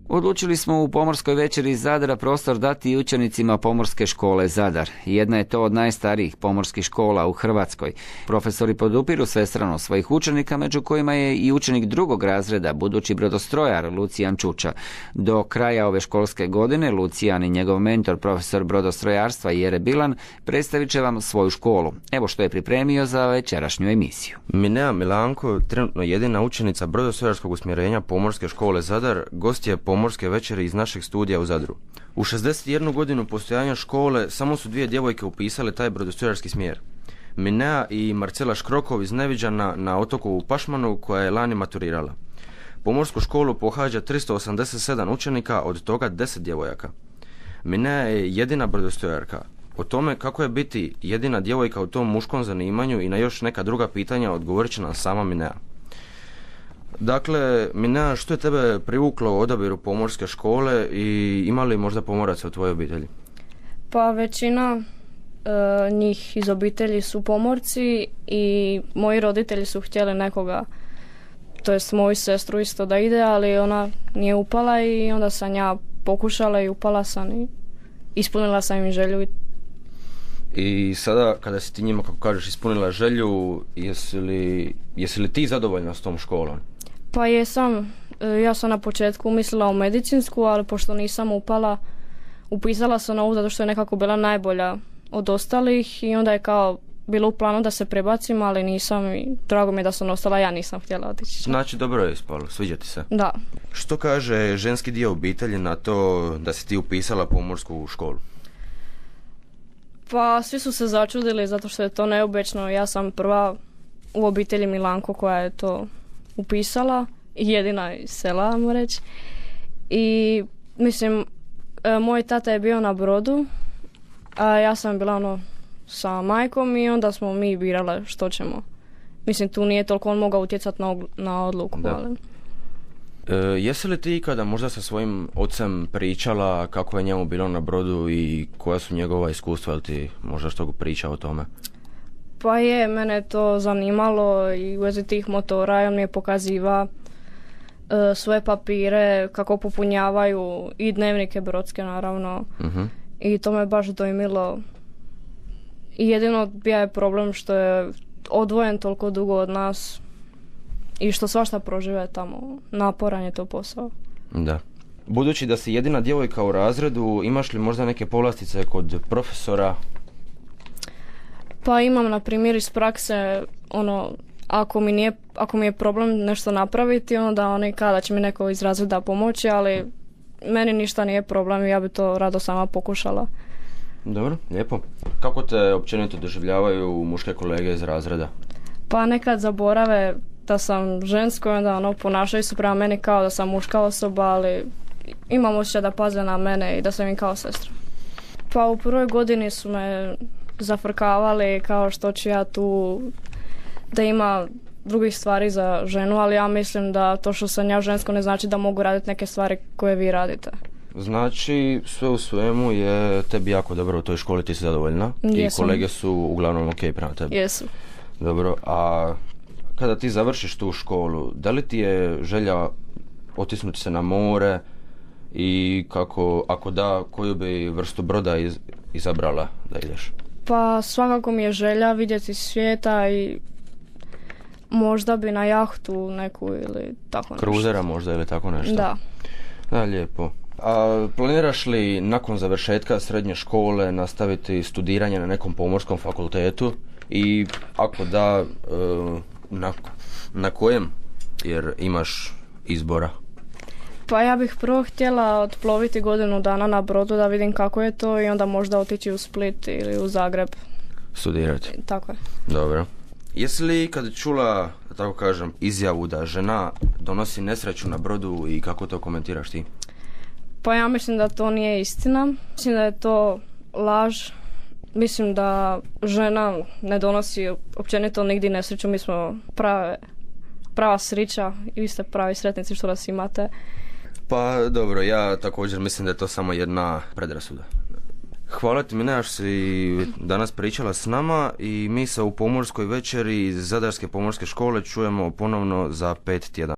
Odlučili smo u Pomorskoj večeri iz Zadra prostor dati i učenicima Pomorske škole Zadar. Jedna je to od najstarijih pomorskih škola u Hrvatskoj. Profesori podupiru svestrano svojih učenika, među kojima je i učenik drugog razreda, budući brodostrojar Lucijan Čuča. Do kraja ove školske godine Lucijan i njegov mentor, profesor brodostrojarstva Jere Bilan, predstavit će vam svoju školu. Evo što je pripremio za večerašnju emisiju. Minea Milanko, trenutno jedina učenica brodostrojarskog usmjerenja Pomorske škole Zadar, gost je Pomorske večeri iz našeg studija u Zadru. U 61 godinu postojanja škole samo su 2 djevojke upisale taj brodostrojarski smjer. Minea i Marcela Škrokov iz Neviđana na otoku u Pašmanu, koja je lani maturirala. Pomorsku školu pohađa 387 učenika, od toga 10 djevojaka. Minea je jedina brodostrojarka. O tome kako je biti jedina djevojka u tom muškom zanimanju i na još neka druga pitanja odgovorit će nam sama Minea. Dakle, Minea, što je tebe privuklo u odabiru pomorske škole i ima li možda pomoraca u tvojoj obitelji? Pa većina njih iz obitelji su pomorci i moji roditelji su htjeli nekoga, to jest moju sestru isto da ide, ali ona nije upala i onda sam ja pokušala i upala sam i ispunila sam im želju. I sada kada si ti njima, kako kažeš, ispunila želju, jesi li ti zadovoljna s tom školom? Pa jesam, ja sam na početku mislila o medicinsku, ali pošto nisam upala, upisala sam na ovu zato što je nekako bila najbolja od ostalih i onda je kao bilo u planu da se prebacim, ali nisam i drago mi je da sam ostala, ja nisam htjela otići. Znači dobro je ispalo, sviđa ti se? Da. Što kaže ženski dio obitelji na to da si ti upisala pomorsku školu? Pa svi su se začudili zato što je to neobično, ja sam prva u obitelji Milanko koja je to upisala, jedina iz sela, ajmo reći. I mislim, moj tata je bio na brodu, a ja sam bila sa majkom i onda smo mi birale što ćemo. Mislim, tu nije toliko on mogao utjecati na odluku. Ali... Jesi li ti ikada možda sa svojim ocem pričala kako je njemu bilo na brodu i koja su njegova iskustva, ili ti možda što priča o tome? Pa je, mene to zanimalo i u vezi tih motora, on mi je pokaziva svoje papire, kako popunjavaju i dnevnike brodske naravno. Uh-huh. I to me baš dojmilo. I jedino bio je problem što je odvojen toliko dugo od nas i što svašta prožive tamo. Naporan je to posao. Da. Budući da si jedina djevojka u razredu, imaš li možda neke povlastice kod profesora? Pa imam, na primjer, iz prakse, ako mi je problem nešto napraviti, onda oni kada će mi neko iz razreda pomoći, ali meni ništa nije problem i ja bi to rado sama pokušala. Dobro, lijepo. Kako te općenito doživljavaju muške kolege iz razreda? Pa nekad zaborave da sam žensko i onda ponašaju se prema meni kao da sam muška osoba, ali imam osjećaj da paze na mene i da sam im kao sestra. Pa u prvoj godini su me zafrkavali kao što ću ja tu, da ima drugih stvari za ženu, ali ja mislim da to što sam ja žensko ne znači da mogu raditi neke stvari koje vi radite. Znači, sve u svemu je tebi jako dobro u toj školi, ti si zadovoljna? Jesam. I kolege su uglavnom ok prema tebi? Jesu. Dobro, a kada ti završiš tu školu, da li ti je želja otisnuti se na more i kako, ako da, koju bi vrstu broda izabrala da ideš? Pa svakako mi je želja vidjeti svijeta i možda bi na jahtu neku ili tako nešto. Kruzera možda ili tako nešto? Da. Da, lijepo. A planiraš li nakon završetka srednje škole nastaviti studiranje na nekom pomorskom fakultetu i ako da, na kojem, jer imaš izbora? Pa ja bih prvo htjela otploviti godinu dana na brodu da vidim kako je to i onda možda otići u Split ili u Zagreb. Studirati? Tako je. Dobro. Jesi li kad čula, da tako kažem, izjavu da žena donosi nesreću na brodu i kako to komentiraš ti? Pa ja mislim da to nije istina. Mislim da je to laž. Mislim da žena ne donosi općenito nigdje nesreću. Mi smo prava sreća i vi ste pravi sretnici što nas imate. Pa dobro, ja također mislim da je to samo jedna predrasuda. Hvala ti, Minea, što si danas pričala s nama i mi se u Pomorskoj večeri iz Zadarske pomorske škole čujemo ponovno za 5 tjedana.